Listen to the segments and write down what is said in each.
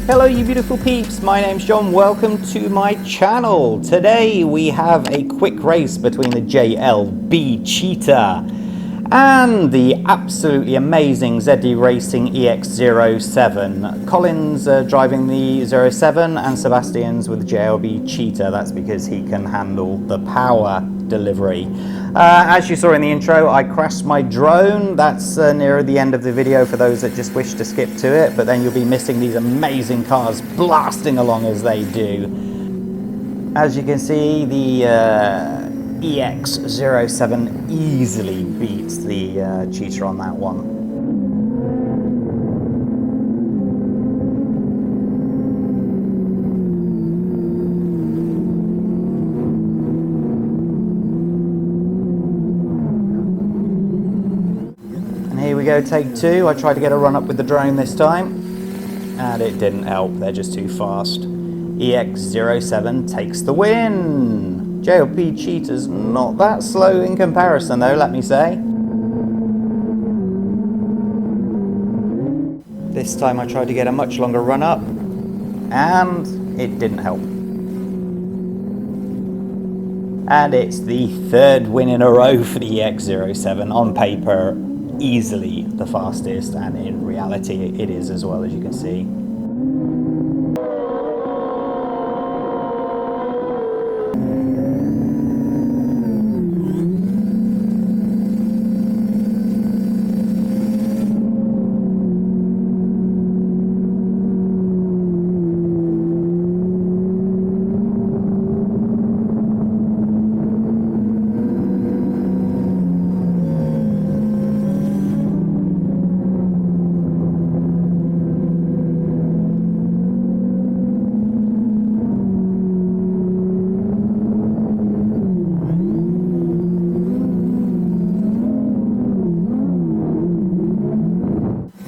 Hello you beautiful peeps, my name's John, welcome to my channel. Today we have a quick race between the JLB Cheetah and the absolutely amazing ZD Racing EX07. Colin's driving the 07 and Sebastian's with the JLB Cheetah. That's because he can handle the power delivery. As you saw in the intro, I crashed my drone. That's near the end of the video for those that just wish to skip to it, but then you'll be missing these amazing cars blasting along as they do. As you can see, the EX07 easily beats the Cheetah on that one. Here we go, take two. I tried to get a run up with the drone this time, and it didn't help. They're just too fast. EX07 takes the win. JLB Cheetah's not that slow in comparison though, let me say. This time I tried to get a much longer run up, and it didn't help. And it's the third win in a row for the EX07. On paper, easily the fastest, and in reality it is as well, as you can see.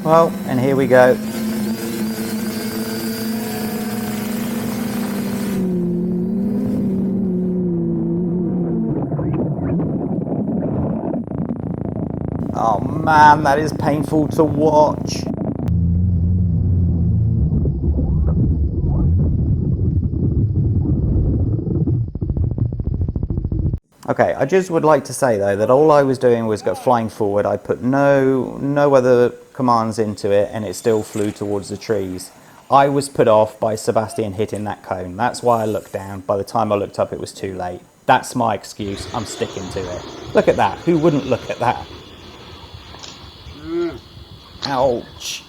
Well, and here we go. Oh man, that is painful to watch. Okay, I just would like to say though that all I was doing was flying forward. I put no other commands into it, and it still flew towards the trees. I was put off by Sebastian hitting that cone. That's why I looked down. By the time I looked up, it was too late. That's my excuse. I'm sticking to it. Look at that. Who wouldn't look at that? Ouch.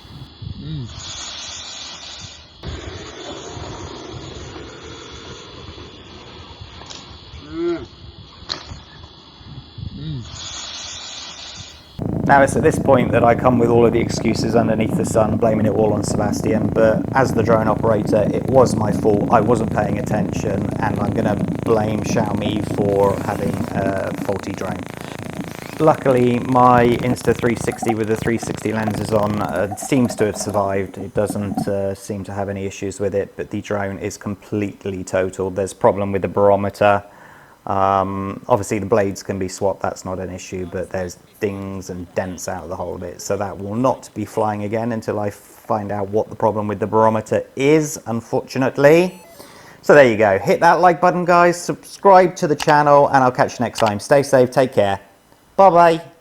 Now it's at this point that I come with all of the excuses underneath the sun, blaming it all on Sebastian, but as the drone operator, it was my fault. I wasn't paying attention, and I'm going to blame Xiaomi for having a faulty drone. Luckily, my Insta360 with the 360 lenses on seems to have survived. It doesn't seem to have any issues with it, but the drone is completely totaled. There's a problem with the barometer. Obviously the blades can be swapped, that's not an issue, but there's dings and dents out of the whole of it, so that will not be flying again until I find out what the problem with the barometer is, unfortunately. So there you go. Hit that like button, guys, subscribe to the channel, and I'll catch you next time. Stay safe, take care, bye bye.